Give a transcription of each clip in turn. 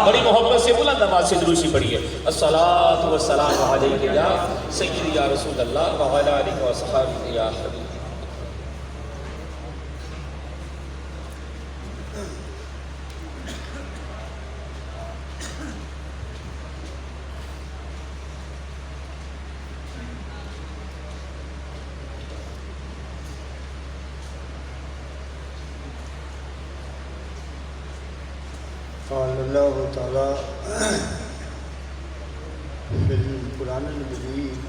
بڑی محبت سے بلند آواز سے دروشی پڑھیے. الصلاۃ والسلام علیک یا سیدی یا رسول اللہ وعلی آلک و صحابہ یا حبیب. قال اللہ تعالی فی القرآن المجید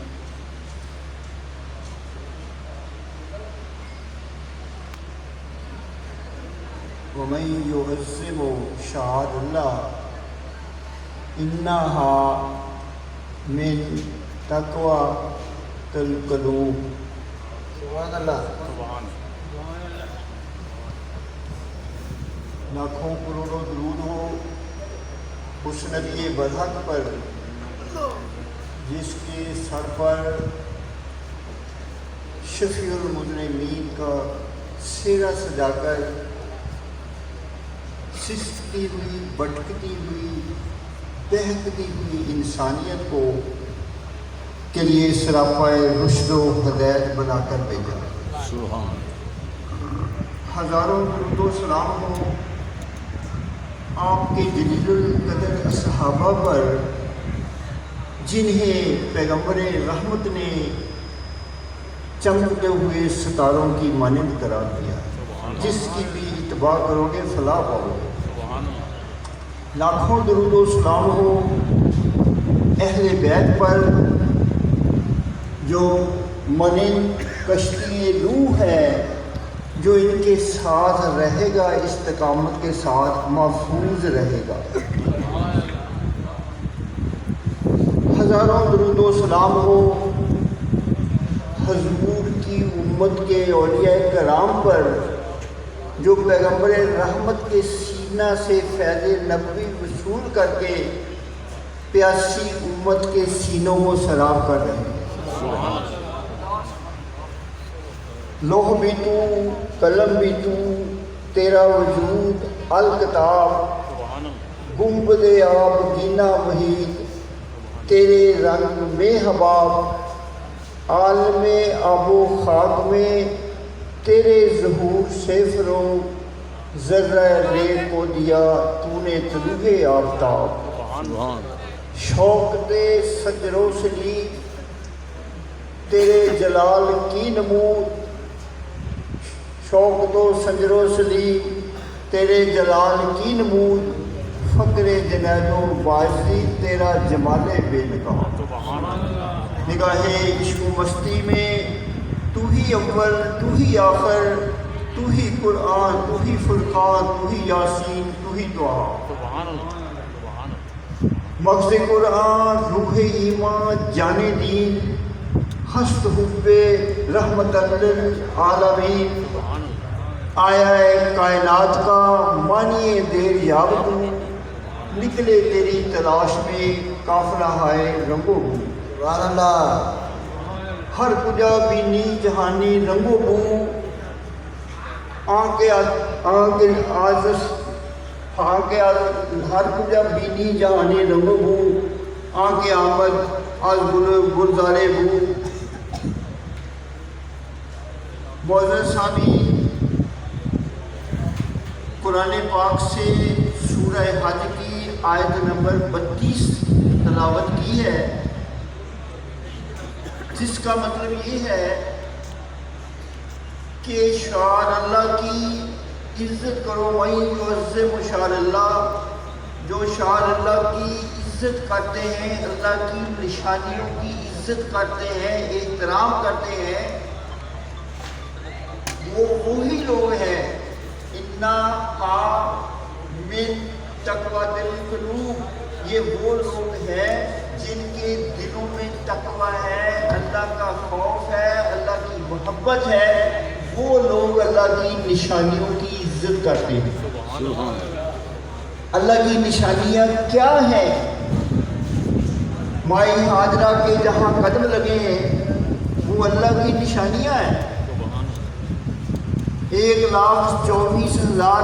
ومن یعظم شعائر اللہ انہا من تقوی القلوب. سبحان اللہ. لاکھوں کروڑوں درود ہو اس نبی برحق پر جس کے سر پر شفیع المذنبین کا سیرہ سجا کر سستی ہوئی بھٹکتی ہوئی بہکتی ہوئی انسانیت کو کے لیے سراپائے رشد و ہدایت بنا کر بھیجا. ہزاروں درود و سلام ہو آپ کے جلیل القدر اصحابہ پر جنہیں پیغمبر رحمت نے چمکتے ہوئے ستاروں کی مانند قرار دیا. جس کی بھی اتباع کرو گے فلاح پاؤ گے. لاکھوں درود و سلام ہو اہل بیت پر جو مانند کشتی روح ہے جو ان کے ساتھ رہے گا استقامت کے ساتھ محفوظ رہے گا. ہزاروں درود و سلام ہو حضور کی امت کے اولیاء کرام پر جو پیغمبر رحمت کے سینہ سے فیض نبوی وصول کر کے پیاسی امت کے سینوں کو سراب کر رہے ہیں. لوح بھی تو قلم بھی تو تیرا وجود الکتاب گنبد آب گینا محیط تیرے رنگ میں حباب عالم آب و خاک میں تیرے ظہور سے فروغ ذرہ ریت کو دیا تو نے طلوع آفتاب. شوق دے سجروں سے لی تیرے جلال کی نمود شوق دو سنجرو سلی تیرے جلال کی نمود فقر جنید و باعثی تیرا جمال بے نگاہ. نگاہ عشق و مستی میں تو ہی اول تو ہی آخر تو ہی قرآن تو ہی فرقان تو ہی یاسین تو ہی دعا. مغز قرآن روح ایمان جان دین ہست حب رحمت للعالمین آیا ہے کائنات کا مانی دیر یاب تو نکلے تیری تلاش میں قافلہ ہائے رنگو بو. سبحان اللہ. ہر کجا بینی جہانی رنگو بو ہر کجا بینی جہانی رنگو بو آنکھ آمد آز گلزارے بو. معزز سامی قرآن پاک سے سورہ حج کی آیت نمبر 32 تلاوت کی ہے جس کا مطلب یہ ہے کہ شعائر اللہ کی عزت کرو. وَإِن يُعَظِّمُ شَعَائِرَ اللَّهِ جو شعائر اللہ کی عزت کرتے ہیں اللہ کی نشانیوں کی عزت کرتے ہیں احترام کرتے ہیں وہ وہی لوگ ہیں. انہا من تقوی القلوب یہ وہ لوگ ہیں جن کے دلوں میں تقوی ہے اللہ کا خوف ہے اللہ کی محبت ہے. وہ لوگ اللہ کی نشانیوں کی عزت کرتے ہیں. اللہ کی نشانیاں کیا ہیں؟ مائی حاضرہ کے جہاں قدم لگے ہیں وہ اللہ کی نشانیاں ہیں. 1,24,000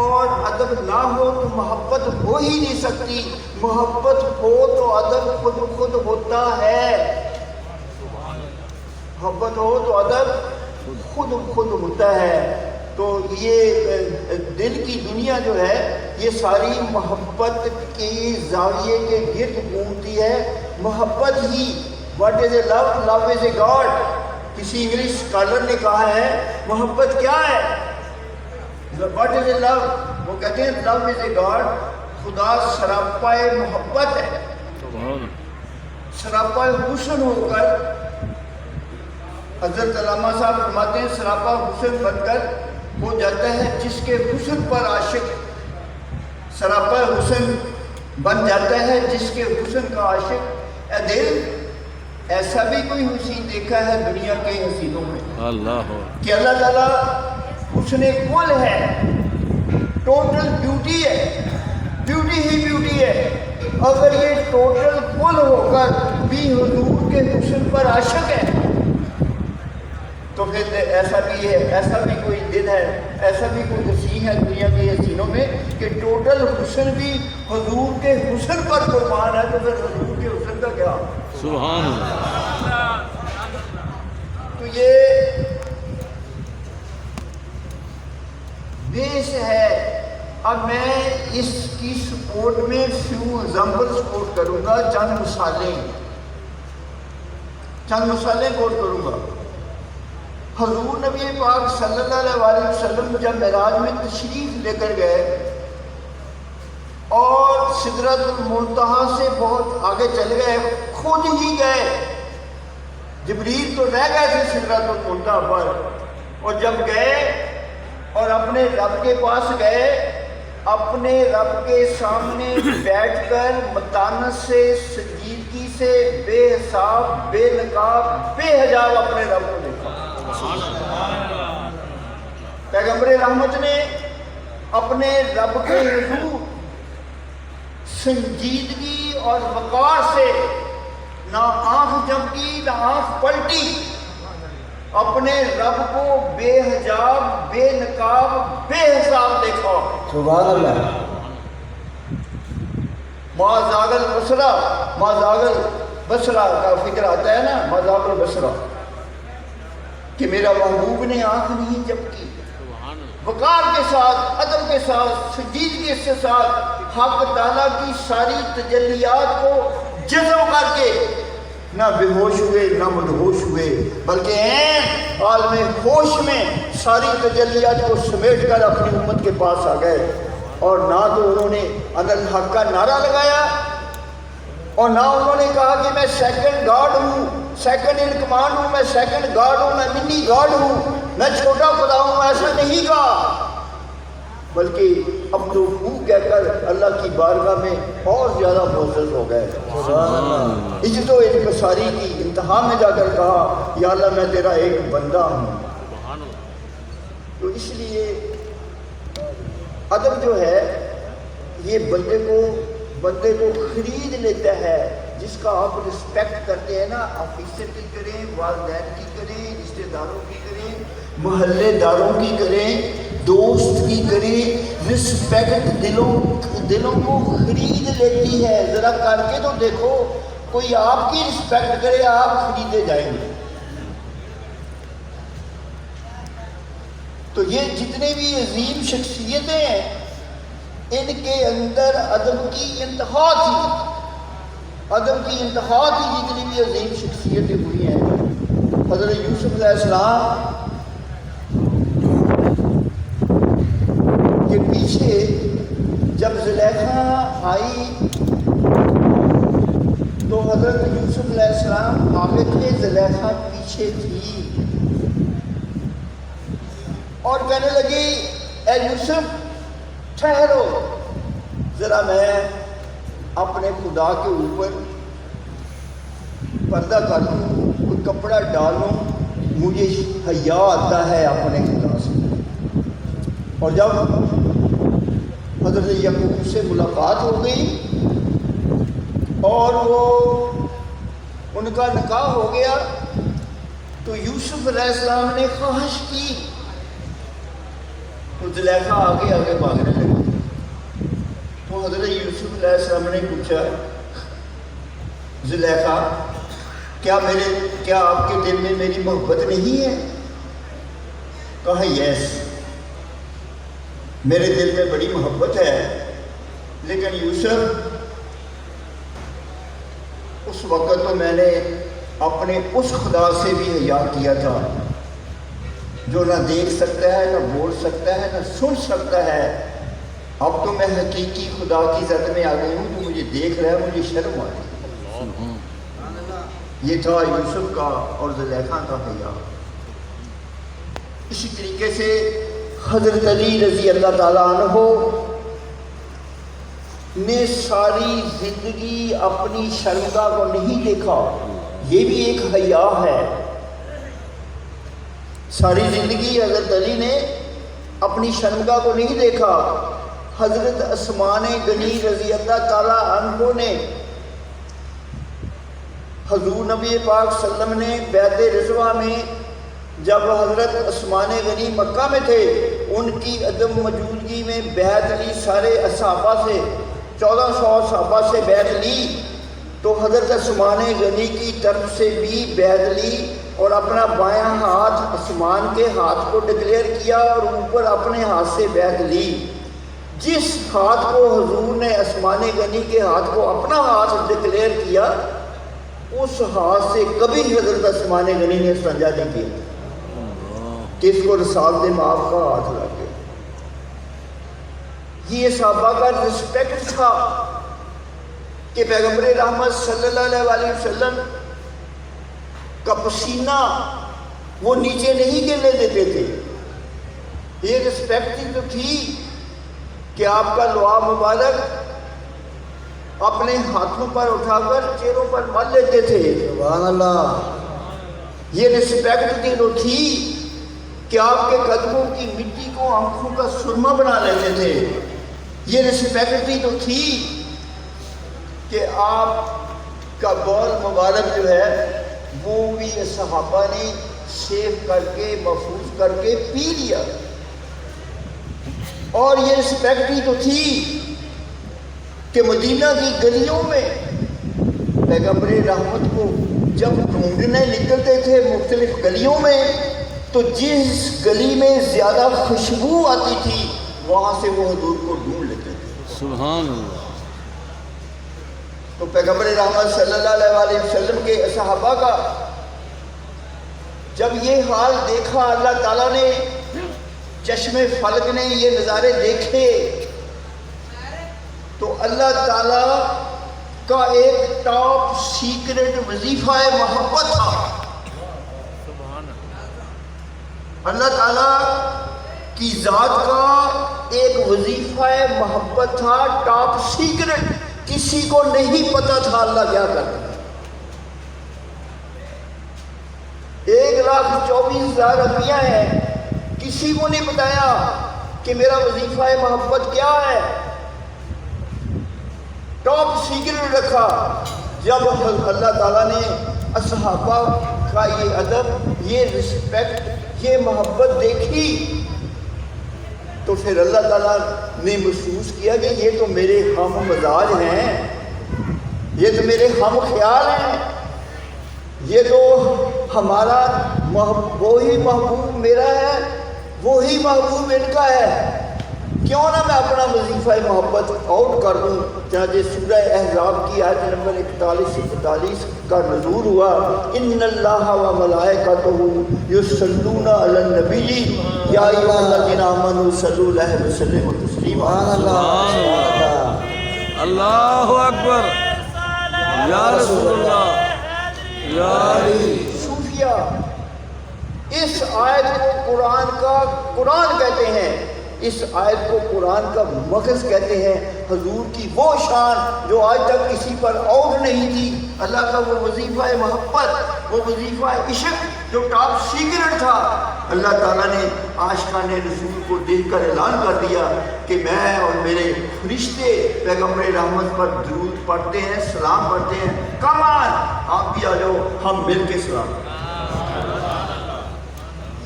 اور ادب نہ ہو تو محبت ہو ہی نہیں سکتی. محبت ہو تو ادب خود خود ہوتا ہے. محبت ہو تو ادب خود خود ہوتا ہے. تو یہ دل کی دنیا جو ہے یہ ساری محبت کی زاویے کے گرد گھومتی ہے. محبت ہی what is a love, love is a god. کسی انگلش اسکالر نے کہا ہے محبت کیا ہے, واٹ از اے لو. وہ کہتے ہیں لو از اے گاڈ, خدا سراپائے محبت ہے. سراپائے حسن ہو کر, حضرت علامہ صاحب فرماتے ہیں سراپا حسن بن کر ہو جاتا ہے جس کے حسن پر عاشق. سراپا حسن بن جاتا ہے جس کے حسن کا عاشق. اے دل, ایسا بھی کوئی حسین دیکھا ہے دنیا کے حسینوں میں اللہ کہ اللہ تعالیٰ حسن کل ہے, ٹوٹل بیوٹی ہے, بیوٹی ہی بیوٹی ہے. اگر یہ ٹوٹل کل ہو کر بھی حضور کے حسن پر عاشق ہے تو پھر ایسا بھی ہے, ایسا بھی کوئی دن ہے, ایسا بھی کوئی حسین ہے دنیا کے حسینوں میں کہ ٹوٹل حسن بھی حضور کے حسن پر قربان ہے. تو پھر حضور کے حسن کا کیا, سبحان اللہ. تو یہ بیس ہے. اب میں اس کی سپورٹ میں فیو ایگزامپل سپورٹ کروں گا, چند مثالیں کوٹ کروں گا. حضور نبی پاک صلی اللہ علیہ وسلم جب معراج میں تشریف لے کر گئے اور سدرۃ المنتہا سے بہت آگے چل گئے, خود ہی گئے. جبریل تو رہ گئے تھے سدرۃ المنتہا پر, اور جب گئے اور اپنے رب کے پاس گئے, اپنے رب کے سامنے بیٹھ کر متانت سے, سنجیدگی سے, بے حساب, بے نقاب, بے حجاب اپنے رب کو دیکھا. پیغمبر رحمت نے اپنے رب کے حضور سنجیدگی اور وقار سے نہ آنکھ جھپکی نہ آنکھ پلٹی, اپنے رب کو بے حجاب, بے نقاب, بے حساب دیکھا. سبحان اللہ. ما زاغ البصرہ, ما زاغ البصرہ کا فکر آتا ہے نا, ما زاغ البصرہ, کہ میرا محبوب نے آنکھ نہیں جھپکی. وقار کے ساتھ, ادب کے ساتھ, سنجیدگی کے ساتھ حق تعالیٰ کی ساری تجلیات کو جذب کر کے نہ بے ہوش ہوئے نہ مدہوش ہوئے, بلکہ عین عالم ہوش میں ساری تجلیات کو سمیٹ کر اپنی امت کے پاس آ گئے. اور نہ تو انہوں نے اندر حق کا نعرہ لگایا اور نہ انہوں نے کہا کہ میں سیکنڈ گاڈ ہوں, سیکنڈ ان کمانڈ ہوں, میں سیکنڈ گاڈ ہوں, میں منی گاڈ ہوں, میں چھوٹا خدا ہوں. ایسا نہیں کہا, بلکہ اب تو کہہ کر اللہ کی بارگاہ میں اور زیادہ معزز ہو گئے. عزت و انکساری کی انتہا میں جا کر کہا یا اللہ میں تیرا ایک بندہ ہوں. تو اس لیے ادب جو ہے یہ بندے کو خرید لیتا ہے. جس کا آپ رسپیکٹ کرتے ہیں نا, آفیسر کی کریں, والدین کی کریں, رشتہ داروں کی کریں, محلے داروں کی کریں, دوست کی کریں, رسپیکٹ دلوں کو خرید لیتی ہے. ذرا کر کے تو دیکھو, کوئی آپ کی رسپیکٹ کرے آپ خریدے جائیں گے. تو یہ جتنے بھی عظیم شخصیتیں ہیں ان کے اندر ادب کی انتہا تھی. ادب کی انتہا تھی جتنی بھی عظیم شخصیتیں ہوئی ہیں. حضرت یوسف علیہ السلام کے پیچھے جب زلیخا آئی تو حضرت یوسف علیہ السلام آگے تھے, زلیخا پیچھے تھی, اور کہنے لگی اے یوسف ٹھہرو ذرا, میں اپنے خدا کے اوپر پردہ کر لوں, کوئی کپڑا ڈالوں, مجھے حیا آتا ہے اپنے خدا سے. اور جب حضرت یعقوب سے ملاقات ہو گئی اور وہ ان کا نکاح ہو گیا تو یوسف علیہ السلام نے خواہش کی تو زلیخا آگے آگے بھاگنے لگی. تو حضرت یوسف علیہ السلام نے پوچھا زلیخا کیا آپ کے دل میں میری محبت نہیں ہے؟ کہا یس، میرے دل میں بڑی محبت ہے، لیکن یوسف اس وقت تو میں نے اپنے اس خدا سے بھی حیا کیا تھا جو نہ دیکھ سکتا ہے، نہ بول سکتا ہے، نہ سن سکتا ہے. اب تو میں حقیقی خدا کی ذات میں آ گئی ہوں جو مجھے دیکھ رہا ہے، مجھے شرم آ رہی ہے. یہ تھا یوسف کا اور زلیخا کا حیا. اسی طریقے سے حضرت علی رضی اللہ تعالیٰ عنہ نے ساری زندگی اپنی شرمگاہ کو نہیں دیکھا. یہ بھی ایک حیا ہے. ساری زندگی حضرت علی نے اپنی شرمگاہ کو نہیں دیکھا. حضرت عثمان غنی رضی اللہ تعالیٰ عنہ نے حضور نبی پاک صلی اللہ علیہ وسلم نے بیعت رضوہ میں جب حضرت عثمان غنی مکہ میں تھے، ان کی عدم موجودگی میں بیعت لی سارے صحابہ سے، 1400 صحابہ سے بیعت لی. تو حضرت عثمان غنی کی طرف سے بھی بیعت لی اور اپنا بایاں ہاتھ عثمان کے ہاتھ کو ڈکلیئر کیا اور اوپر اپنے ہاتھ سے بیعت لی. جس ہاتھ کو حضور نے عثمان غنی کے ہاتھ کو اپنا ہاتھ ڈکلیئر کیا، اس ہاتھ سے کبھی حضرت عثمان غنی نے استنجا نہیں کیا کہ اس کو رسالت معاف کا ہاتھ لگ گیا. یہ صحابہ کا رسپیکٹ تھا کہ پیغمبر رحمت صلی اللہ علیہ وسلم کا پسینہ وہ نیچے نہیں گرنے دیتے تھے. یہ رسپیکٹ ہی تو تھی کہ آپ کا لعاب مبارک اپنے ہاتھوں پر اٹھا کر چہروں پر مل لیتے تھے. سبحان اللہ. یہ رسپیکٹ ہی تو تھی کہ آپ کے قدموں کی مٹی کو آنکھوں کا سرما بنا لیتے تھے. یہ رسپیکٹ ہی تو تھی کہ آپ کا بول مبارک جو ہے وہ بھی صحابہ نے سیو کر کے محفوظ کر کے پی لیا. اور یہ رسپیکٹ ہی تو تھی کہ مدینہ کی گلیوں میں پیغمبر رحمت کو جب ڈھونڈنے نکلتے تھے مختلف گلیوں میں، تو جس گلی میں زیادہ خوشبو آتی تھی وہاں سے وہ حضور کو ڈھونڈ لیتے تھے. سبحان اللہ. تو پیغمبر رحمت صلی اللہ علیہ وسلم کے صحابہ کا جب یہ حال دیکھا، اللہ تعالیٰ نے چشم فلک نے یہ نظارے دیکھے، تو اللہ تعالیٰ کا ایک ٹاپ سیکرٹ وظیفہ محبت تھا. اللہ تعالیٰ کی ذات کا ایک وظیفہ محبت تھا، ٹاپ سیکرٹ. کسی کو نہیں پتا تھا اللہ کیا کرتا ہے. 1,24,000 انبیاء ہیں، کسی کو نہیں بتایا کہ میرا وظیفہ محبت کیا ہے. ٹاپ سیکرٹ رکھا. جب اللہ تعالیٰ نے اصحابہ کا یہ ادب، یہ رسپیکٹ، یہ محبت دیکھی، تو پھر اللہ تعالیٰ نے محسوس کیا کہ یہ تو میرے ہم مزاج ہیں، یہ تو میرے ہم خیال ہیں، یہ تو ہمارا وہی محبوب میرا ہے، وہی محبوب ان کا ہے. کیوں نہ میں اپنا وظیفہ محبت آؤٹ کر دوں. چنانچہ سورہ احزاب کی آیت نمبر 41 سے 45 کا نزول ہوا، ان اللہ و ملائکتہ یصلون علی النبی یا ایھا الذین آمنوا صلوا علیہ وسلموا تسلیما. اللہ اکبر. یا رسول اللہ. یا علی. صوفیہ اس آیت کو قرآن کہتے ہیں، اس آیت کو قرآن کا مغز کہتے ہیں. حضور کی وہ شان جو آج تک کسی پر اور نہیں تھی. اللہ کا وہ وظیفہ محبت، وہ وظیفہ عشق جو ٹاپ سیکرٹ تھا، اللہ تعالیٰ نے عاشقان رسول کو دیکھ کر اعلان کر دیا کہ میں اور میرے فرشتے پیغمبر رحمت پر درود پڑھتے ہیں، سلام پڑھتے ہیں. کمان آپ بھی آ جاؤ، ہم مل کے سلام.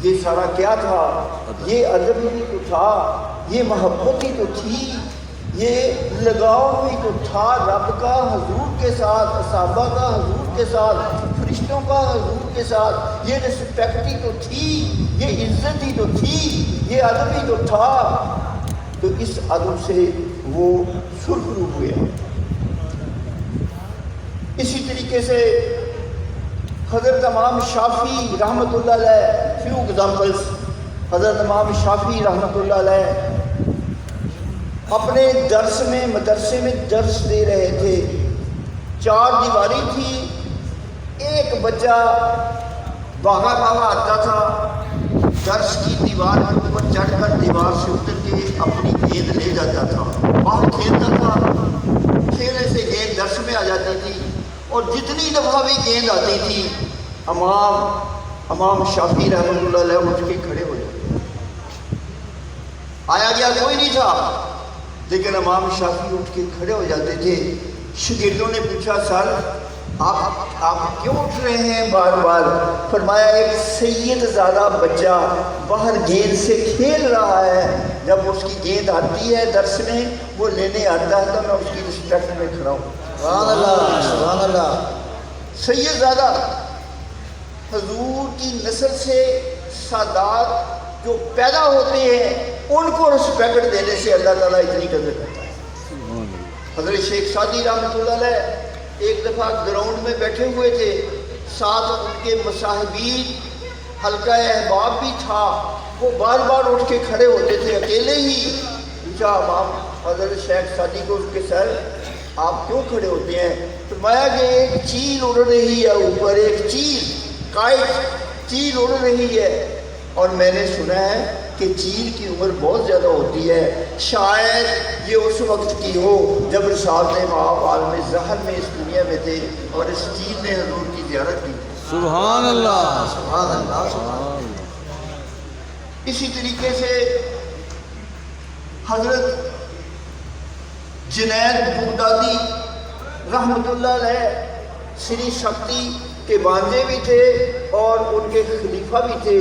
یہ سارا کیا تھا؟ یہ ادب ہی تو تھا، یہ محبت ہی تو تھی، یہ لگاؤ بھی تو تھا رب کا حضور کے ساتھ، صحابہ کا حضور کے ساتھ، فرشتوں کا حضور کے ساتھ، یہ رسپیکٹ ہی تو تھی، یہ عزت ہی تو تھی، یہ ادب ہی تو تھا۔ تو اس ادب سے وہ سرخرو ہوئے۔ اسی طریقے سے حضرت امام شافعی رحمۃ اللہ علیہ، فیو ایگزامپلس، حضرت امام شافعی رحمۃ اللہ علیہ اپنے درس میں، مدرسے میں درس دے رہے تھے، 4 دیواری تھی، ایک بچہ بھاگا بھاگا آتا تھا، درس کی دیوار کے اوپر چڑھ کر دیوار سے اتر کے اپنی گیند لے جاتا تھا، باہر کھیلتا تھا، کھیلنے سے گیند درس میں آ جاتی تھی، اور جتنی دفعہ بھی گیند آتی تھی امام شافعی رحمۃ اللہ علیہ اٹھ کے کھڑے ہو جاتے۔ آیا گیا کوئی نہیں تھا، لیکن امام شافعی اٹھ کے کھڑے ہو جاتے تھے۔ شاگردوں نے پوچھا سر آپ کیوں اٹھ رہے ہیں بار بار؟ فرمایا ایک سید زادہ بچہ باہر گیند سے کھیل رہا ہے، جب اس کی گیند آتی ہے درس میں وہ لینے آتا ہے تو میں اس کی رسپیکٹ میں کھڑا ہوں۔ سبحان اللہ، سبحان اللہ۔ سید زادہ حضور کی نسل سے سادات جو پیدا ہوتے ہیں ان کو رسپیکٹ دینے سے اللہ تعالیٰ اتنی قدر کرتا ہے۔ حضرت شیخ سعدی رحمۃ اللہ علیہ ایک دفعہ گراؤنڈ میں بیٹھے ہوئے تھے، ساتھ ان کے مصاحبین، حلقہ احباب بھی تھا، وہ بار بار اٹھ کے کھڑے ہوتے تھے اکیلے ہی۔ پوچھا امام حضرت شیخ سعدی کو اس کے سر آپ کیوں کھڑے ہوتے ہیں؟ فرمایا کہ ایک چیل اڑ رہی ہے اوپر، ایک چیل کائٹ چیل اڑ رہی ہے، اور میں نے سنا ہے کہ چیل کی عمر بہت زیادہ ہوتی ہے، شاید یہ اس وقت کی ہو جب رسالت مآب عالم ظہر میں اس دنیا میں تھے اور اس چیل نے حضور کی زیارت کی۔ سبحان اللہ، سبحان اللہ، سبحان اللہ۔ اسی طریقے سے حضرت جنید بغدادی رحمۃ اللہ علیہ سری شکتی کے بانجے بھی تھے اور ان کے خلیفہ بھی تھے۔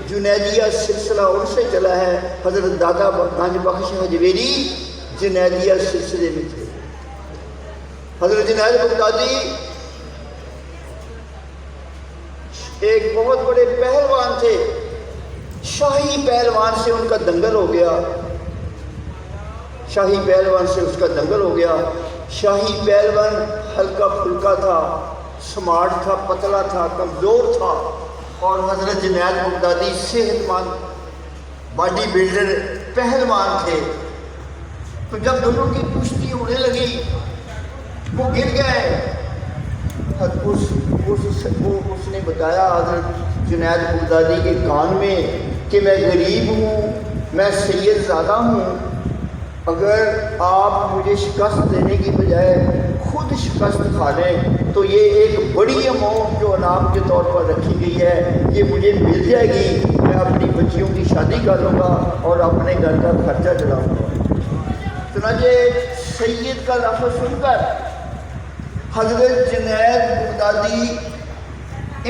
جنیدیہ سلسلہ ان سے چلا ہے، حضرت دادا گنج بخش حجویری جنیدیہ سلسلے میں تھے۔ حضرت جنید بغدادی ایک بہت بڑے پہلوان تھے، شاہی پہلوان سے ان کا دنگل ہو گیا، شاہی پہلوان سے اس کا دنگل ہو گیا۔ شاہی پہلوان ہلکا پھلکا تھا، سمارٹ تھا، پتلا تھا، کمزور تھا، اور حضرت جنید بغدادی صحت مند باڈی بلڈر پہلوان تھے۔ تو جب دونوں کی کشتی ہونے لگی وہ گر گئے، اس نے بتایا حضرت جنید بغدادی کے کان میں کہ میں غریب ہوں، میں سید زادہ ہوں، اگر آپ مجھے شکست دینے کی بجائے خود شکست کھا لیں تو یہ ایک بڑی اماؤنٹ جو انعام کے طور پر رکھی گئی ہے یہ مجھے مل جائے گی، میں اپنی بچیوں کی شادی کر لوں گا اور اپنے گھر کا خرچہ چلاؤں گا۔ چنانچہ سید کا لفظ سن کر حضرت جنید بغدادی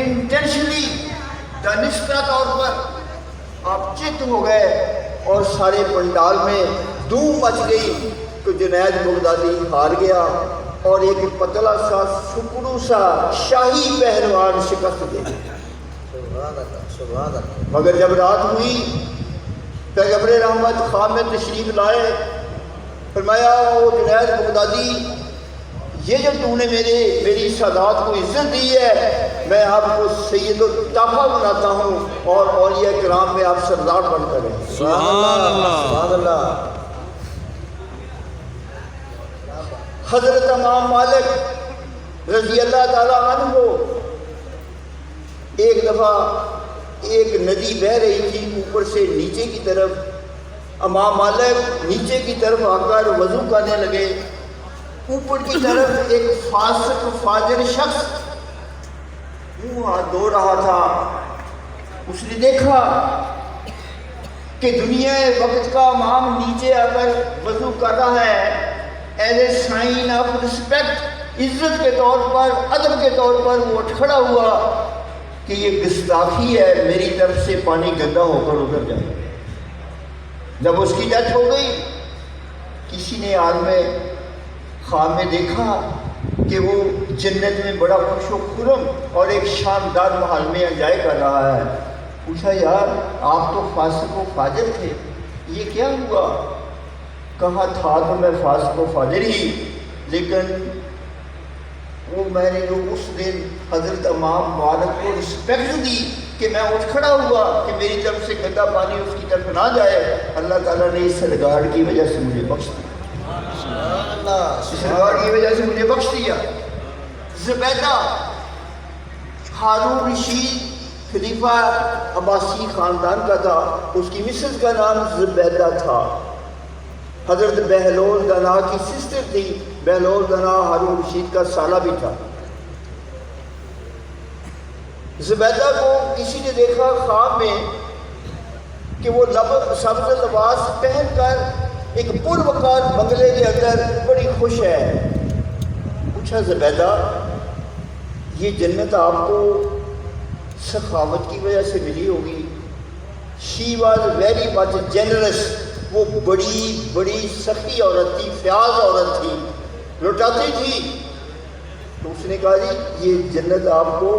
انٹینشنلی دانستہ طور پر آپ چت ہو گئے اور سارے پنڈال میں دھوم مچ گئی تو جنید بغدادی ہار گیا اور ایک پتلا سا سکڑو سا شاہی پہلوان شکست دے گیا۔ مگر جب رات ہوئی پیغمبر رحمت خواب میں تشریف لائے، فرمایا او جنید بغدادی، یہ جو تو نے میری سادات کو عزت دی ہے، میں آپ کو سید الطافہ بناتا ہوں اور اولیاء کرام میں آپ سردار بن کر ہیں۔ سبحان اللہ، سبحان اللہ۔ حضرت امام مالک رضی اللہ تعالیٰ عنہ کو ایک دفعہ ایک ندی بہہ رہی تھی اوپر سے نیچے کی طرف، امام مالک نیچے کی طرف آ کر وضو کرنے لگے، اوپر کی طرف ایک فاسق فاجر شخص منہ ہاتھ دھو رہا تھا۔ اس نے دیکھا کہ دنیا وقت کا امام نیچے آ کر وضو کر رہا ہے، as a sign of respect, عزت کے طور پر، ادب کے طور پر وہ اٹھ کھڑا ہوا۔ کہ یہ گستاخی ہے میری طرف سے پانی گندا ہو کر اتر جائے۔ جب اس کی ڈیتھ ہو گئی، کسی نے عالم خواب میں دیکھا کہ وہ جنت میں بڑا خوش و خرم اور ایک شاندار محل میں انجوائے کر رہا ہے۔ پوچھا یار آپ تو فاسق و فاجر تھے، یہ کیا ہوا؟ کہا تھا تو میں فاسق و فاجر ہی، لیکن وہ میں نے جو اس دن حضرت امام مبارک کو رسپیکٹ دی کہ میں اٹھ کھڑا ہوا کہ میری طرف سے گندا پانی اس کی طرف نہ جائے، اللہ تعالیٰ نے اس ریگارڈ کی وجہ سے مجھے بخش دیا، اس ریگارڈ کی وجہ سے مجھے بخش دیا۔ زبیدہ ہارون رشید خلیفہ عباسی خاندان کا تھا، اس کی مسز کا نام زبیدہ تھا، حضرت بہلول دنا کی سسٹر تھی، بہلول دنا ہارون رشید کا سالہ بھی تھا۔ زبیدہ کو کسی نے دیکھا خواب میں کہ وہ سبز لباس پہن کر ایک پروقار بنگلے کے اندر بڑی خوش ہے۔ پوچھا زبیدہ یہ جنت آپ کو سخاوت کی وجہ سے ملی ہوگی؟ She was very much generous, وہ بڑی سخی عورت تھی، فیاض عورت تھی، لٹاتی تھی۔ تو اس نے کہا جی یہ جنت آپ کو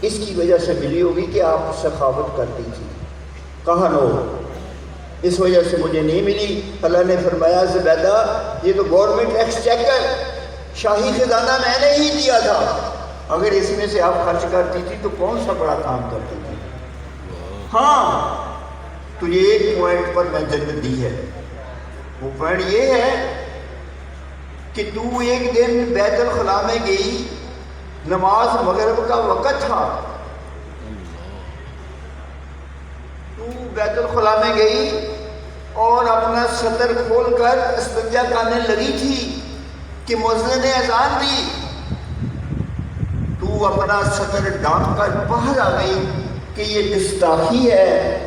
اس کی وجہ سے ملی ہوگی کہ آپ سخاوت کرتی تھی۔ کہا نو، اس وجہ سے مجھے نہیں ملی۔ اللہ نے فرمایا زبیدہ یہ تو گورنمنٹ ایکسچیکر شاہی خزانہ میں نے ہی دیا تھا، اگر اس میں سے آپ خرچ کرتی تھی تو کون سا بڑا کام کرتی تھی۔ ہاں تجھے ایک پوائنٹ پر میں جنت دی ہے، وہ پوائنٹ یہ ہے کہ تو ایک دن بیت الخلاء میں گئی، نماز مغرب کا وقت تھا، تو بیت الخلاء میں گئی اور اپنا سطر کھول کر استنجا کرنے لگی تھی کہ مؤذن نے اذان دی، تو اپنا سطر ڈھانپ کر باہر آ گئی کہ یہ گستاخی ہے،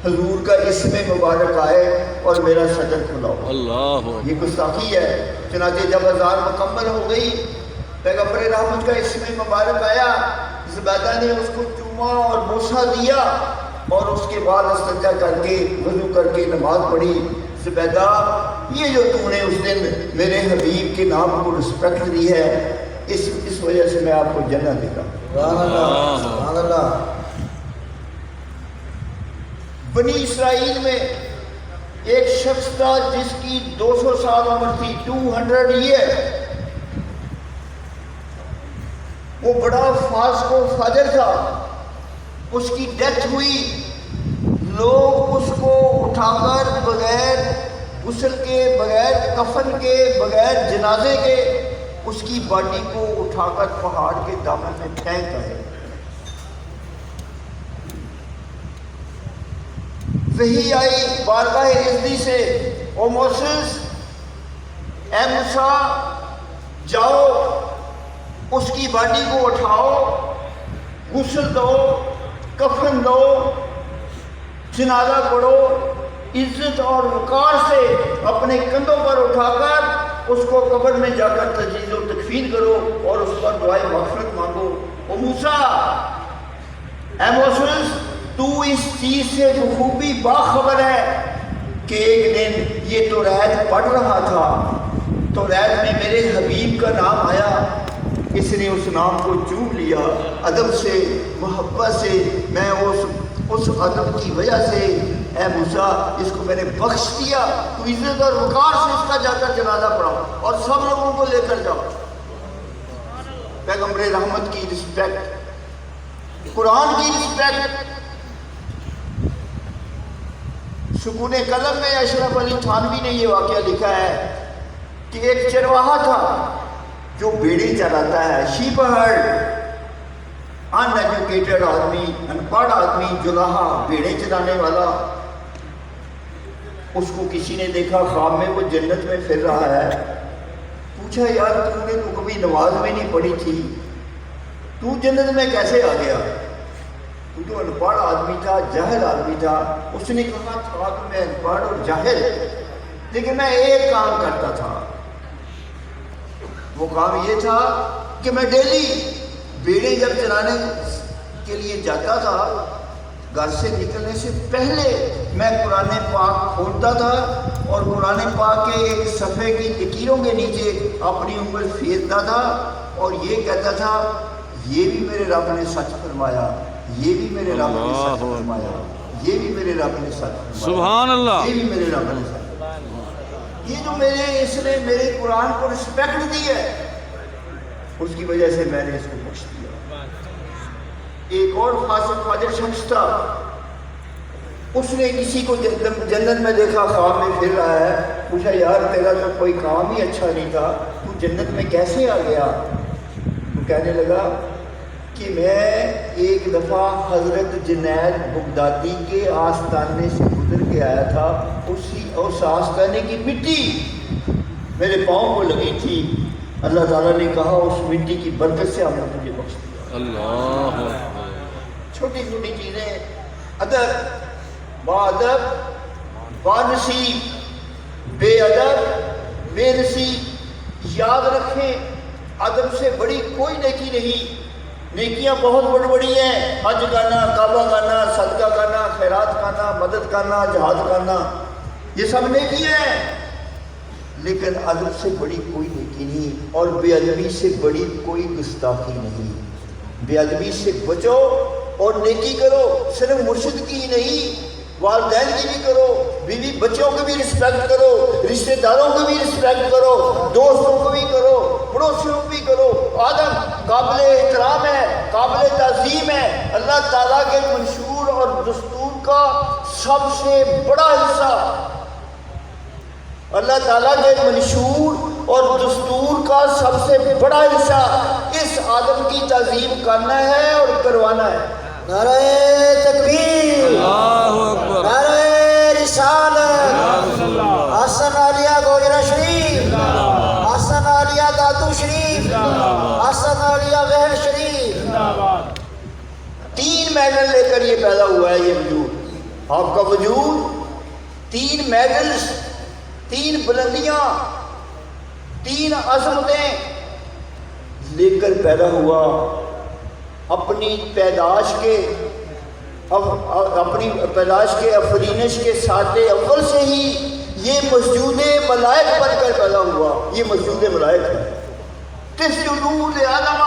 حضور کا اسم مبارک آئے اور میرا سطر کھلاؤ، اللہ یہ گستاخی ہے۔ چنانچہ جب اذان مکمل ہو گئی، پیغمبر رحمت کا اسم مبارک آیا، زبیدہ نے اس کو چوما اور بوسہ دیا اور اس کے بعد استنجا کر کے وضو کر کے نماز پڑھی۔ زبیدہ یہ جو تم نے اس دن میرے حبیب کے نام کو رسپیکٹ دی ہے، اس وجہ سے میں آپ کو جنت دیتا ہوں۔ سبحان اللہ۔ بنی اسرائیل میں ایک شخص تھا جس کی 200 سال عمر تھی، 200 ایئر، وہ بڑا فاسق و فاجر تھا، اس کی ڈیتھ ہوئی، لوگ اس کو اٹھا کر بغیر غسل کے، بغیر کفن کے، بغیر جنازے کے اس کی باڈی کو اٹھا کر پہاڑ کے دامن میں پھینک آئے۔ وحی آئی بارگاہ رضوی سے، او موسیس، اے موسیٰ جاؤ اس کی باڈی کو اٹھاؤ، غسل دو، کفن دو، جنازہ پڑھو، عزت اور وقار سے اپنے کندھوں پر اٹھا کر اس کو قبر میں جا کر تجہیز و تکفین کرو اور اس پر دعائے مغفرت مانگو۔ او موسیٰ، اے موسیس، تو اس چیز سے بخوبی باخبر ہے کہ ایک دن یہ توریت پڑھ رہا تھا، توریت میں میرے حبیب کا نام آیا، اس نے اس نام کو چوم لیا، ادب سے، محبت سے، میں اس ادب کی وجہ سے اے موسیٰ اس کو میں نے بخش دیا، تو عزت اور وقار سے اس کا جا کر جنازہ پڑھاؤ اور سب لوگوں کو لے کر جاؤ۔ پیغمبر رحمت کی رسپیکٹ، قرآن کی رسپیکٹ۔ سکون قلم میں اشرف علی تھانوی نے یہ واقعہ لکھا ہے کہ ایک چرواہا تھا جو بیڑی چلاتا ہے، شیپ ہرڈ، ان ایجوکیٹڈ آدمی، ان پڑھ آدمی، جلاہا، بیڑے چلانے والا۔ اس کو کسی نے دیکھا خواب میں وہ جنت میں پھر رہا ہے۔ پوچھا یار تم نے تو کبھی نماز میں نہیں پڑھی تھی، تو جنت میں کیسے آ گیا؟ تو ان پڑھ آدمی تھا، جاہل آدمی تھا۔ اس نے کہا تھا کہ میں ان پڑھ اور جاہل، لیکن میں ایک کام کرتا تھا، وہ کام یہ تھا کہ میں ڈیلی بیڑے جب چلانے کے لیے جاتا تھا گھر سے نکلنے سے پہلے میں قرآن پاک کھولتا تھا اور قرآن پاک کے ایک صفحے کی لکیروں کے نیچے اپنی انگل پھیرتا تھا اور یہ کہتا تھا یہ بھی میرے رب نے سچ فرمایا، یہ بھی میرے رب نے سچ فرمایا، یہ بھی میرے رب نے سچ فرمایا، سبحان اللہ، یہ بھی میرے رب نے سچ فرمایا۔ یہ جو اس نے میرے قرآن کو رسپیکٹ دی ہے، اس کی وجہ سے میں نے اس کو بخش دیا۔ ایک اور فاسق فاجر شخص تھا، اس نے کسی کو جنت میں دیکھا، خواب میں پھر رہا ہے، پوچھا یار تیرا تو کوئی کام ہی اچھا نہیں تھا، تو جنت میں کیسے آ گیا؟ تو کہنے لگا کہ میں ایک دفعہ حضرت جنید بغدادی کے آستانے سے گزر کے آیا تھا، اس آستانے کی مٹی میرے پاؤں کو لگی تھی، اللہ تعالیٰ نے کہا اس مٹی کی برکت سے ہم نے مجھے بخش دیا۔ اللہ، چھوٹی چھوٹی چیزیں، ادب با ادب با نصیب، بے ادب بے نصیب، یاد رکھیں ادب سے بڑی کوئی نیکی نہیں۔ نیکیاں بہت بڑی بڑی ہیں، حج کرنا، کعبہ کرنا، صدقہ کرنا، خیرات کرنا، مدد کرنا، جہاد کرنا، یہ سب نیکیاں ہیں، لیکن ادب سے بڑی کوئی نیکی نہیں، اور بے ادبی سے بڑی کوئی گستاخی نہیں۔ بے ادبی سے بچو اور نیکی کرو، صرف مرشد کی ہی نہیں، والدین کی بھی کرو، بیوی بچوں کو بھی رسپیکٹ کرو، رشتہ داروں کو بھی رسپیکٹ کرو، دوستوں کو بھی کرو، پڑوسیوں کو بھی کرو۔ آدم قابل احترام ہے، قابل تعظیم ہے، اللہ تعالیٰ کے منشور اور دستور کا سب سے بڑا حصہ، اللہ تعالیٰ کے منشور اور دستور کا سب سے بڑا حصہ اس آدم کی تعظیم کرنا ہے اور کروانا ہے۔ نعرہ تکبیر، اللہ اکبر، نعرہ رسالت، حسن عالیہ گوجرہ شریف، حسن عالیہ داتو شریف، حسن عالیہ وحل شریف۔ 3 میڈل لے کر یہ پیدا ہوا ہے، یہ وجود، آپ کا وجود 3 میڈلز، 3 بلندیاں، 3 عظمتیں لے کر پیدا ہوا۔ اپنی پیدائش کے افرینش کے ساتھ اول سے ہی یہ مسجود ملائک بن کر پیدا ہوا، یہ مسجود ملائک ہے۔ تسجدوا لآدم،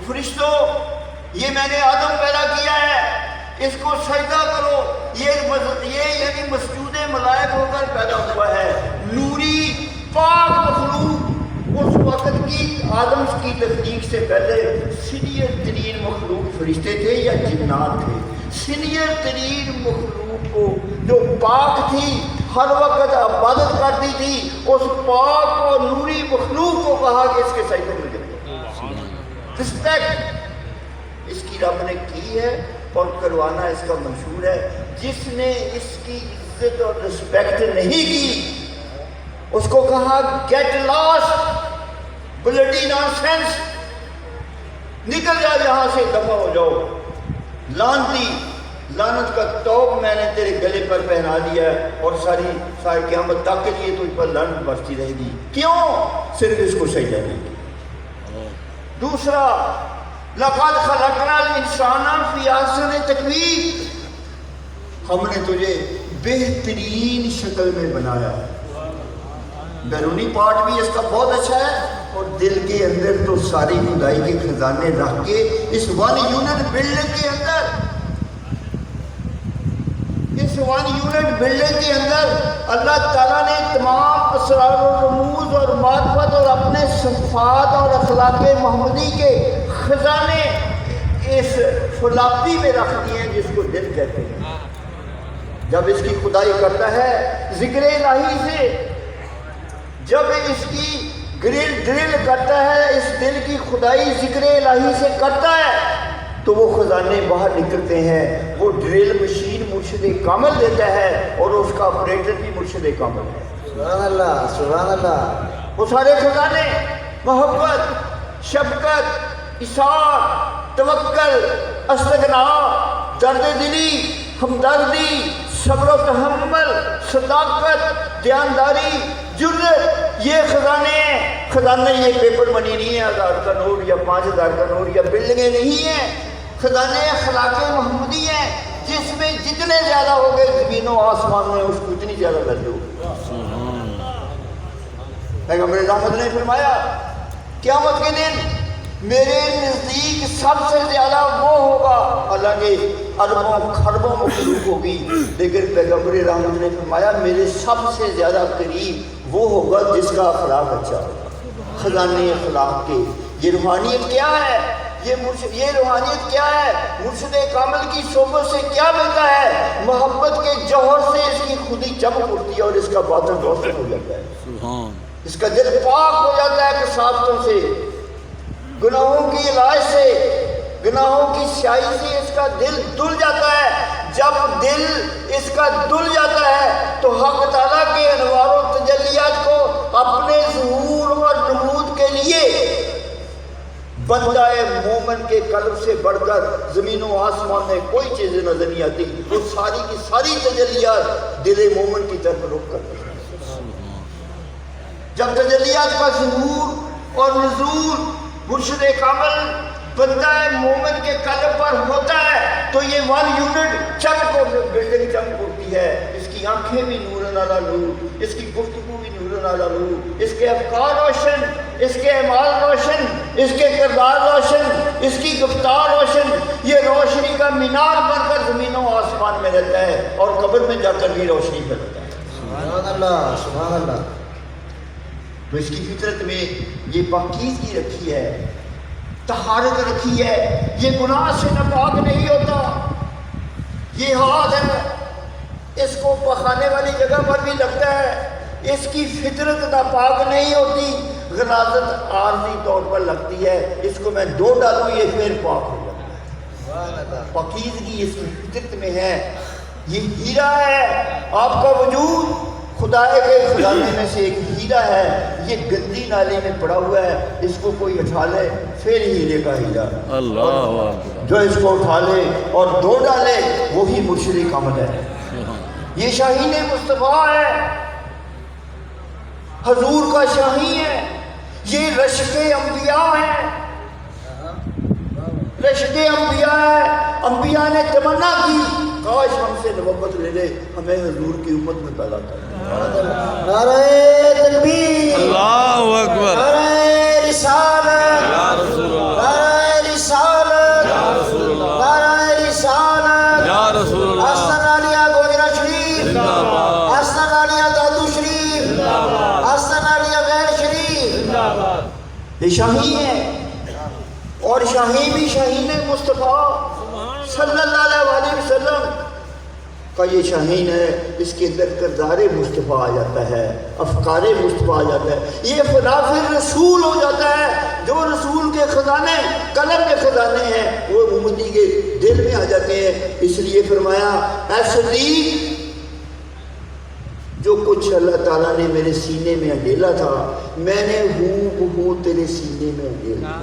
فرشتوں یہ میں نے آدم پیدا کیا ہے، اس کو سجدہ کرو، یہ یعنی مسجود ملائک ہو کر پیدا ہوا ہے۔ نوری پاک مخلوق، اس وقت کی آدم کی تخلیق سے پہلے سینئر ترین مخلوق فرشتے تھے یا جنات تھے۔ سینئر ترین مخلوق کو جو پاک تھی، ہر وقت عبادت کرتی تھی، اس پاک اور نوری مخلوق کو کہا کہ اس کے سجدے میں جاؤ۔ رسپیکٹ اس کی رب نے کی ہے اور کروانا اس کا منشور ہے۔ جس نے اس کی عزت اور رسپیکٹ نہیں کی، اس کو کہا get lost, bloody nonsense, نکل جا یہاں سے، دفع ہو جاؤ، لعنتی، لعنت کا توق میں نے تیرے گلے پر پہنا دیا ہے اور ساری قیامت تک کے لیے تجھ پر لعنت برستی رہے گی۔ کیوں؟ صرف اس کو سجدہ نہیں کیا۔ دوسرا، لقد خلقنا الانسان فی احسن تقویم، ہم نے تجھے بہترین شکل میں بنایا۔ بیرونی پارٹ بھی اس کا بہت اچھا ہے اور دل کے اندر تو ساری خدائی کے خزانے رکھ کے اس 1 یونٹ بلڈنگ کے اندر، اس 1 یونٹ بلڈنگ کے اندر اللہ تعالیٰ نے تمام اسرار و رموز اور معرفت اور اپنے صفات اور اخلاق محمدی کے خزانے اس فلاپی میں رکھ دیے ہیں جس کو دل کہتے ہیں۔ جب اس کی خدائی کرتا ہے ذکر الہی سے، جب اس کی ڈرل کرتا ہے، اس دل کی خدائی ذکر الہی سے کرتا ہے تو وہ خزانے باہر نکلتے ہیں۔ وہ ڈرل مشین مرشد کامل دیتا ہے اور اس کا آپریٹر بھی مرشد کامل ہے۔ سبحان اللہ، سبحان اللہ۔ وہ سارے خزانے محبت، شفقت، اثار، توکل، استغنا، درد دلی، ہمدردی، صبر و تحمل، صداقت، دیانتداری، جرت، یہ خزانے ہیں۔ خزانے یہ پیپر منی نہیں ہے 1000 کا نوٹ یا 5000 کا نوٹ یا بلڈنگیں نہیں ہیں. خزانے اخلاق محمودی ہیں جس میں جتنے زیادہ ہو گئے زمین و آسمان میں اس کو اتنی زیادہ ویلیو ہوگی. پیغمبر رحمت نے فرمایا قیامت کے دن میرے نزدیک سب سے زیادہ وہ ہوگا، حالانکہ اربوں خربوں مخلوق ہوگی، لیکن پیغمبر رحمت نے فرمایا میرے سب سے زیادہ قریب وہ ہوگا جس کا اخلاق اچھا ہوگا. خزانے اخلاق کے یہ روحانیت کیا ہے؟ یہ روحانیت کیا ہے؟ مرشد کامل کی صحبت سے کیا ملتا ہے؟ محبت کے جوہر سے اس کی خودی چمک اٹھتی ہے اور اس کا باطن روشن ہو جاتا ہے، اس کا دل پاک ہو جاتا ہے کثافتوں سے، گناہوں کی علاج سے، گناہوں کی سیاہی سے اس کا دل دھل جاتا ہے. جب دل اس کا دھل جاتا ہے تو حق تعالیٰ کے انوار و تجلیات کو اپنے ظہور اور نمود کے لیے بندہ مومن کے قلب سے بڑھ کر زمین و آسمان میں کوئی چیزیں نظر نہیں آتی. وہ ساری کی ساری تجلیات دل مومن کی طرف رخ کرتی ہیں. جب تجلیات کا ظہور اور نزول مرشد کامل بندہ مومن کے قلب پر ہوتا ہے تو یہ 1 یونٹ چمک بلڈنگ چمک ہوتی ہے. اس کی آنکھیں بھی نور علی نور، اس کی گفتگو بھی نور علی نور، اس کے افکار روشن، اس کے اعمال روشن، اس کے کردار روشن، اس کی گفتار روشن. یہ روشنی کا مینار بن کر زمین و آسمان میں رہتا ہے اور قبر میں جا کر بھی روشنی کرتا ہے. سبحان اللہ سبحان اللہ. تو اس کی فطرت میں یہ پاکیزگی رکھی ہے، طہارت رکھی ہے. یہ گناہ سے ناپاک نہیں ہوتا. یہ ہاتھ ہے، اس کو پخانے والی جگہ پر بھی لگتا ہے، اس کی فطرت ناپاک نہیں ہوتی. غلاظت عارضی طور پر لگتی ہے، اس کو میں 2 ڈالوں یہ پھر پاک ہو جاتا ہے. پاکیزگی اس کی فطرت میں ہے. یہ ہیرا ہے. آپ کا وجود خدا کے خزانے میں سے ایک ہیرا ہے. یہ گندی نالے میں پڑا ہوا ہے، اس کو کوئی اٹھا لے پھر ہیرے کا ہیرا. اللہ جو اس کو اٹھا لے اور 2 ڈالے وہی مرشد کامل ہے. یہ شاہین مصطفیٰ ہے، حضور کا شاہین ہے. یہ رشک انبیاء ہے، رشک انبیاء ہے. انبیاء نے تمنا کی کاش ہم سے نبوت لے لے، ہمیں حضور کی امت میں پیدا کر. نعرہ تکبیر، اللہ اکبر، نعرہ رسالت، یا رسول اللہ، نعرہ رسالت، یا رسول اللہ، نعرہ رسالت، یا رسول اللہ. حسن علیہ گوجرہ شریف زندہ باد، حسن علیہ دادو شریف زندہ باد، حسن علیہ غیر شریف. زندہ باد. یہ شاہین ہے اور شاہین بھی شاہین مصطفیٰ صلی اللہ علیہ وسلم کا یہ شاہین ہے. اس کے اندر کردار مصطفیٰ آ جاتا ہے، افکار مصطفیٰ آ جاتا ہے. یہ خلافِ رسول ہو جاتا ہے. جو رسول کے خزانے قلب میں خزانے ہیں وہ امتی کے دل میں آ جاتے ہیں. اس لیے فرمایا اے صدیق، جو کچھ اللہ تعالیٰ نے میرے سینے میں انڈیلا تھا میں نے ہوں تیرے سینے میں انڈیلا.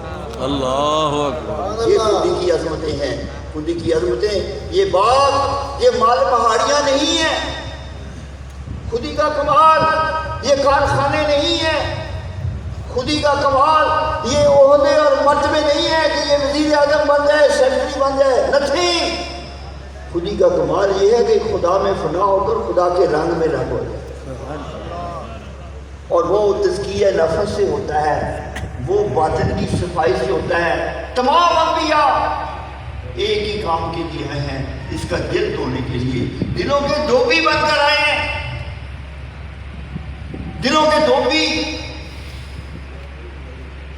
اللہ اکبر. یہ خودی کی عظمتیں ہیں، خودی کی عظمتیں. یہ بات یہ مال پہاڑیاں نہیں ہیں. خودی کا کمال یہ کارخانے نہیں ہیں. خودی کا کمال یہ عہدے اور مرتبے نہیں ہے کہ یہ وزیر اعظم بن جائے، سیکرٹری بن جائے. نتھی. خودی کا کمال یہ ہے کہ خدا میں فنا ہو کر خدا کے رنگ میں رنگ ہو جائے. اور وہ تزکیہ نفس سے ہوتا ہے، وہ باطن کی صفائی سے ہوتا ہے. تمام انبیاء ایک ہی کام کے لیے آئے ہیں، اس کا دل دھونے کے لیے. دلوں کے دھوبی بن کر آئے ہیں. دلوں کے دھوبی،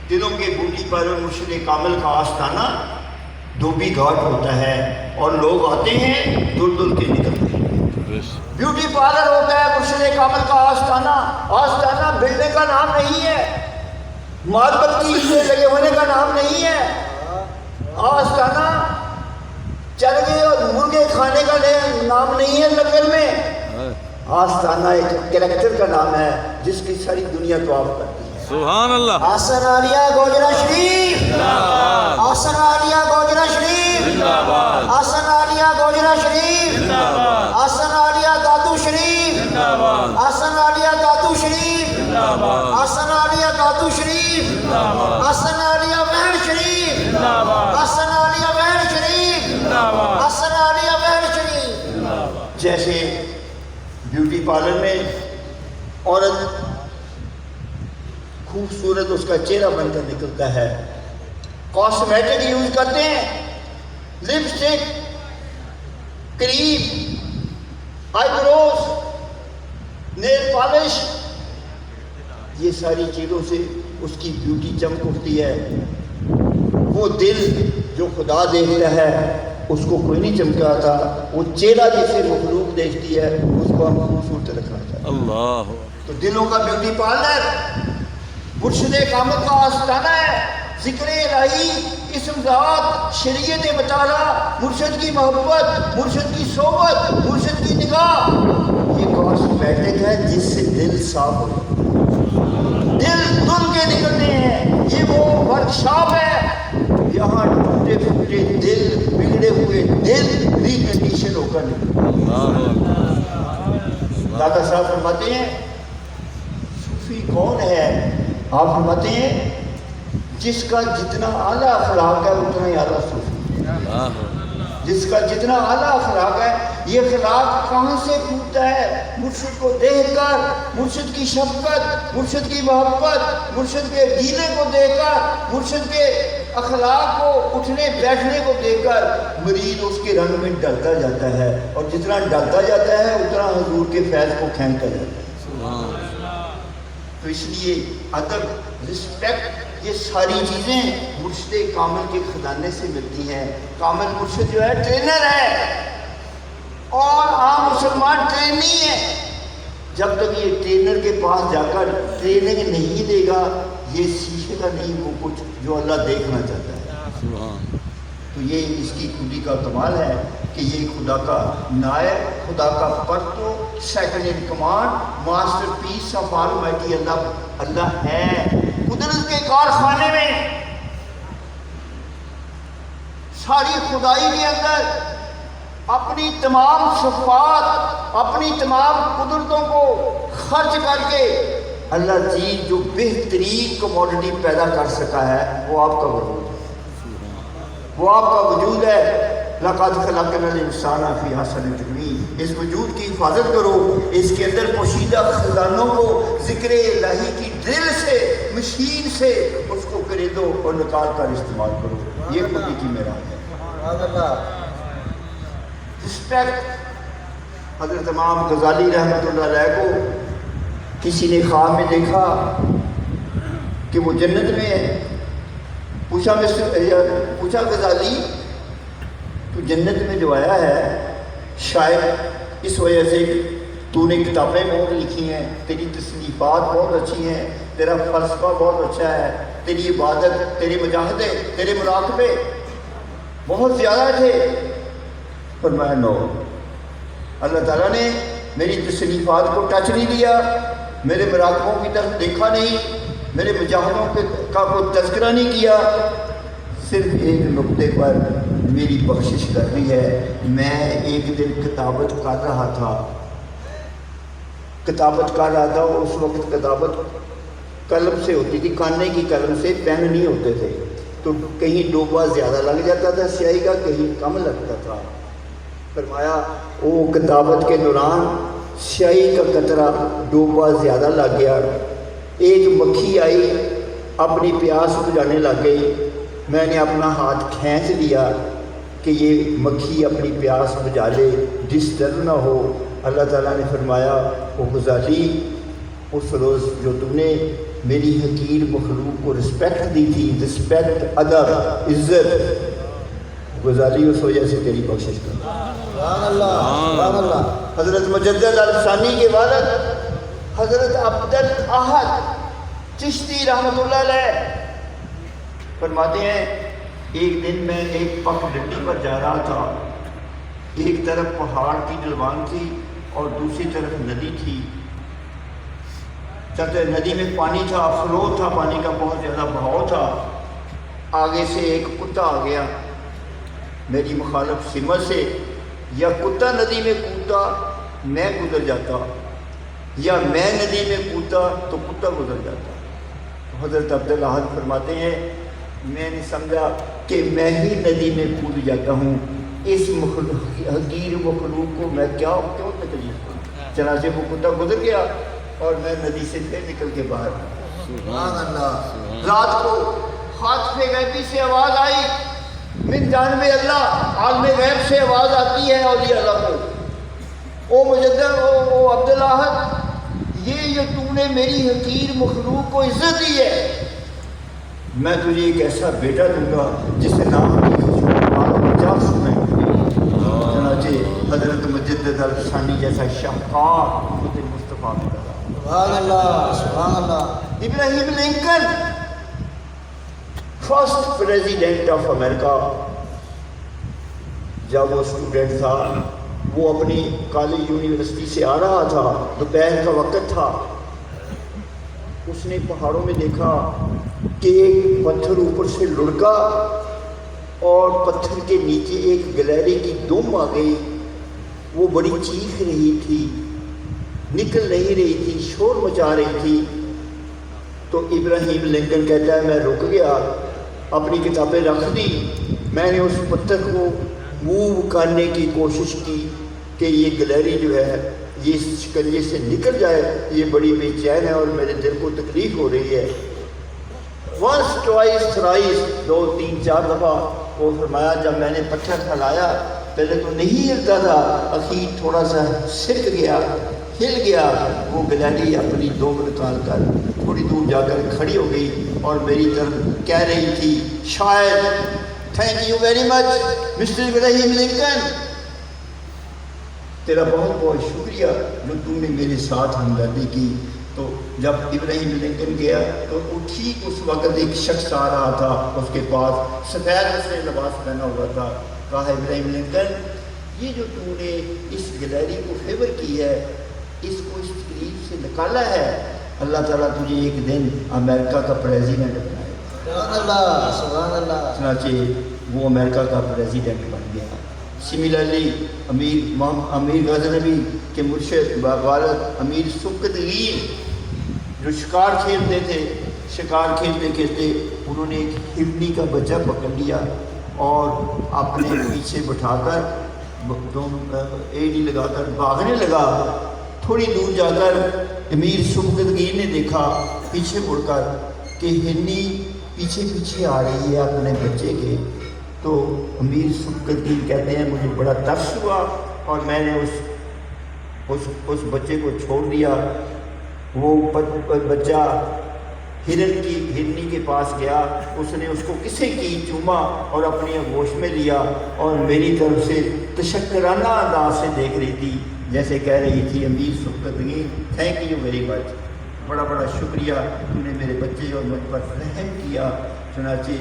دلوں کے بوٹی پر مرشد کامل کا آستانہ دھوبی گھاٹ ہوتا ہے اور لوگ آتے ہیں دل دل کے نکلتے ہیں. بیوٹی پارلر ہوتا ہے مرشد کامل کا آستانہ. آستانہ بلڈنگ کا نام نہیں ہے، ماربل کی سے لگے ہونے کا نام نہیں ہے. آستانہ چل گئے اور مرغے کھانے کا نام نہیں ہے لنگر میں. آستانہ ایک کریکٹر کا نام ہے جس کی ساری دنیا طواف کرتی ہے. سبحان اللہ. حسن علیہ گوجرہ شریف، حسن علیہ گوجرہ شریف، حسن علیہ گوجرہ شریف، حسن علیہ دادو شریف، حسن علیہ دادو شریف. حسن عالیہ دادو شریف، حسن عالیہ بہن شریف، حسن عالیہ بہن شریف، حسن عالیہ بہن شریف۔ جیسے بیوٹی پارلر میں عورت خوبصورت اس کا چہرہ بن کر نکلتا ہے، کاسمیٹک یوز کرتے ہیں، لپسٹک، کریم، آئی بروز، نیل پالش، یہ ساری چیزوں سے اس کی بیوٹی چمک اٹھتی ہے۔ وہ دل جو خدا دیکھتا ہے اس کو کوئی نہیں چمکاتا، وہ چہرہ جسے مخلوق دیکھتی ہے اس کو ہم خوبصورت رکھاتا ہے۔ اللہ تو دلوں کا بیوٹی پارلر مرشد کامل کا آستانہ ہے، ذکر الہی، اسم ذات، شریعت مطالعہ، مرشد کی محبت، مرشد کی صحبت، مرشد کی نگاہ، یہ کاسمیٹک ہے جس سے دل صاف ہو، دل دھل کے نکلتے ہیں۔ یہ وہ ورک شاپ ہے یہاں ٹوٹے پھوٹے دل، بگڑے ہوئے دل ریکنڈیشن ہو کر نکلتے ہیں۔ دادا صاحب فرماتے ہیں صوفی کون ہے؟ آپ فرماتے ہیں جس کا جتنا اعلیٰ اخلاق ہے اتنا ہی اعلیٰ صوفی ہے۔ جس کا جتنا اعلیٰ اخلاق ہے، یہ اخلاق کہاں سے پھوٹتا ہے؟ مرشد کو دیکھ کر، مرشد کی شفقت، مرشد کی محبت، مرشد کے دینے کو دیکھ کر، مرشد کے اخلاق کو اٹھنے بیٹھنے کو دیکھ کر مرید اس کے رنگ میں ڈلتا جاتا ہے، اور جتنا ڈلتا جاتا ہے اتنا حضور کے فیض کو کھینچتا جاتا ہے۔ تو اس لیے ادب، رسپیکٹ، یہ ساری چیزیں مرشد کامل کے خزانے سے ملتی ہیں۔ کامل مرشد جو ہے ٹرینر ہے، اور عام مسلمان ٹرین نہیں ہے۔ جب تک یہ ٹرینر کے پاس جا کر ٹریننگ نہیں دے گا یہ سیکھے گا نہیں وہ کچھ جو اللہ دیکھنا چاہتا ہے۔ تو یہ اس کی خودی کا کمال ہے کہ یہ خدا کا نائب، خدا کا پرتو، second in command, master piece of almighty اللہ ہے۔ قدرت کے کارخانے میں ساری خدائی کے اندر اپنی تمام صفات، اپنی تمام قدرتوں کو خرچ کر کے اللہ چیز جو بہترین کموڈٹی پیدا کر سکا ہے وہ آپ کا وجود ہے، وہ آپ کا وجود ہے۔ لَقَدْ خَلَقْنَا الْإِنسَانَ فِي أَحْسَنِ تَقْوِيمٍ۔ اس وجود کی حفاظت کرو، اس کے اندر پوشیدہ خزانوں کو ذکر الہی کی ڈرل سے، مشین سے اس کو خریدو اور نکال کر استعمال کرو۔ یہ خودی کی معراج ہے۔ رسپیکٹ۔ حضرت امام غزالی رحمۃ اللہ علیہ کو کسی نے خواب میں دیکھا کہ وہ جنت میں ہے۔ پوچھا غزالی تو جنت میں جو آیا ہے شاید اس وجہ سے تو نے کتابیں بہت لکھی ہیں، تیری تصنیفات بہت اچھی ہیں، تیرا فلسفہ بہت اچھا ہے، تیری عبادت، تیرے مجاہدے، تیرے مراقبے بہت زیادہ تھے۔ فرمایا نو، اللہ تعالیٰ نے میری تصنیفات کو ٹچ نہیں دیا، میرے مراقبوں کی طرف دیکھا نہیں، میرے مجاہدوں کا کوئی تذکرہ نہیں کیا، صرف ایک نقطے پر میری بخشش کر رہی ہے۔ میں ایک دن کتابت کر رہا تھا اس وقت کتابت قلم سے ہوتی تھی، کانے کی قلم سے، پین نہیں ہوتے تھے، تو کہیں ڈوبا زیادہ لگ جاتا تھا سیاہی کا، کہیں کم لگتا تھا۔ فرمایا وہ کتابت کے دوران سیاہی کا قطرہ ڈوبا زیادہ لگ گیا، ایک مکھی آئی اپنی پیاس بجھانے لگ گئی، میں نے اپنا ہاتھ کھینچ لیا کہ یہ مکھی اپنی پیاس بجھا لے، ڈسٹرب نہ ہو۔ اللہ تعالیٰ نے فرمایا وہ غزالی اس روز جو تم نے میری حقیر مخلوق کو رسپیکٹ دی تھی، رسپیکٹ، ادب، عزت، غزالی اس وجہ سے تیری بخشش کر۔ سبحان اللہ، سبحان اللہ۔ حضرت مجدد الثانی کے والد حضرت عبد الاحد چشتی رحمۃ اللہ علیہ فرماتے ہیں ایک دن میں ایک پک ڈنڈی پر جا رہا تھا، ایک طرف پہاڑ کی ڈھلوان تھی اور دوسری طرف ندی تھی۔ چلتے ندی میں پانی تھا، فلو تھا، پانی کا بہت زیادہ بہاؤ تھا۔ آگے سے ایک کتا آ گیا میری مخالف سمت سے، یا کتا ندی میں کودتا، میں گزر جاتا، یا میں ندی میں کودتا تو کتا گزر جاتا. حضرت عبداللہ فرماتے ہیں میں نے سمجھا کہ میں ہی ندی میں کود جاتا ہوں، اس حقیر مخلوق کو میں کیوں تکلیف کروں. چنانچہ وہ کتا گزر گیا اور میں ندی سے پھر نکل کے باہر. سبحان اللہ. رات کو خاتم غیبی سے آواز آئی، من جانب اللہ، عالم غیب سے آواز آتی ہے اولیاء اللہ کو، او مجدد او عبداللہ، یہ جو تو نے میری حقیر مخلوق کو عزت دی ہے، میں تجھے ایک ایسا بیٹا دوں گا جس سے نام سنیں. چنانچہ حضرت مجدد الثانی جیسا شاہکار امت مصطفیٰ میں پیدا. سبحان اللہ. سبحان اللہ. Abraham Lincoln first president of America, جب وہ اسٹوڈنٹ تھا، وہ اپنی کالج یونیورسٹی سے آ رہا تھا، دوپہر کا وقت تھا. اس نے پہاڑوں میں دیکھا کہ ایک پتھر اوپر سے لڑکا اور پتھر کے نیچے ایک گلیرے کی دم آ گئی. وہ بڑی چیخ رہی تھی، نکل نہیں رہی تھی، شور مچا رہی تھی. تو ابراہیم لنکن کہتا ہے میں رک گیا، اپنی کتابیں رکھ دی، میں نے اس پتھر کو موو کرنے کی کوشش کی کہ یہ گلیری جو ہے یہ اس شکنجے سے نکل جائے، یہ بڑی بے چین ہے اور میرے دل کو تکلیف ہو رہی ہے. ونس ٹوائس تھرائس، 2 3 4 دفعہ. وہ فرمایا جب میں نے پتھر ہلایا پہلے تو نہیں ہلتا تھا، اخیر تھوڑا سا سرک گیا، ہل گیا. وہ گلیری اپنی دوم نکال کر تھوڑی دور جا کر کھڑی ہو گئی اور میری طرف کہہ رہی تھی شاید thank you very much mister Abraham Lincoln, تیرا بہت بہت شکریہ جو تم نے میرے ساتھ ہمدردی کی. تو جب ابراہیم لنکن گیا تو وہ ٹھیک اس وقت ایک شخص آ رہا تھا، اس کے پاس سفید اس نے لباس پہنا ہوا تھا. کہا ابراہیم لنکن یہ جو تم نے اس گلیری کو فیور کی ہے، اس کو اس تکلیف سے نکالا ہے، اللہ تعالیٰ تجھے ایک دن امریکہ کا پریزیڈنٹ بنائے. سبحان اللہ. سبحان اللہ. چنانچہ وہ امریکہ کا پریزیڈنٹ بن گیا. سملرلی امیر غزنوی کے مرشد والد امیر سبکتگین جو شکار کھیلتے تھے، شکار کھیلتے کھیلتے انہوں نے ایک ہرنی کا بچہ پکڑ لیا اور اپنے پیچھے بٹھا کر ایڑی لگا کر بھاگنے لگا. تھوڑی دور جا کر امیر سبکتگین نے دیکھا پیچھے مڑ کر کہ ہرنی پیچھے پیچھے آ رہی ہے اپنے بچے کے. تو امیر سبکتگین کہتے ہیں مجھے بڑا ترس ہوا اور میں نے اس بچے کو چھوڑ دیا. وہ بچہ ہرنی کے پاس گیا، اس نے اس کو کسے کی چوما اور اپنی آغوش میں لیا اور میری طرف سے تشکرانہ انداز سے دیکھ رہی تھی، جیسے کہہ رہی تھی امیر سبکتگین تھینک یو ویری مچ، بڑا بڑا شکریہ، تم نے میرے بچے اور مجھ پر رحم کیا. چنانچہ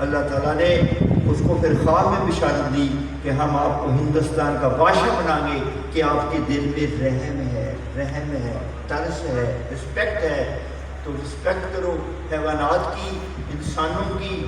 اللہ تعالیٰ نے اس کو پھر خواب میں بشارت دی کہ ہم آپ کو ہندوستان کا بادشاہ بنائیں گے کہ آپ کے دل میں رحم ہے، ترس ہے، رسپیکٹ ہے. تو رسپیکٹ کرو حیوانات کی، انسانوں کی،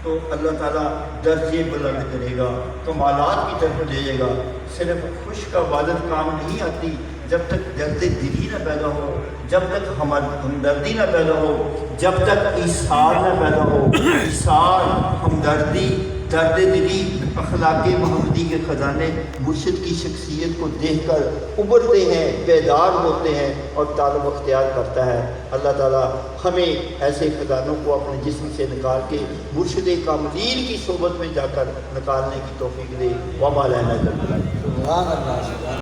تو اللہ تعالیٰ درجے بلند کرے گا، کمالات کی طرف لے جائے گا. صرف خشک عبادت کام نہیں آتی جب تک درد دلی نہ پیدا ہو، جب تک ہمدردی نہ پیدا ہو، جب تک ایثار نہ پیدا ہو. ایثار، ہمدردی، درد دلی، اخلاق محمدی کے خزانے مرشد کی شخصیت کو دیکھ کر ابھرتے ہیں، بیدار ہوتے ہیں اور تعلق اختیار کرتا ہے. اللہ تعالیٰ ہمیں ایسے خزانوں کو اپنے جسم سے نکال کے مرشد کاملین کی صحبت میں جا کر نکالنے کی توفیق دے. وما لنا الا البلاغ. سبحان اللہ.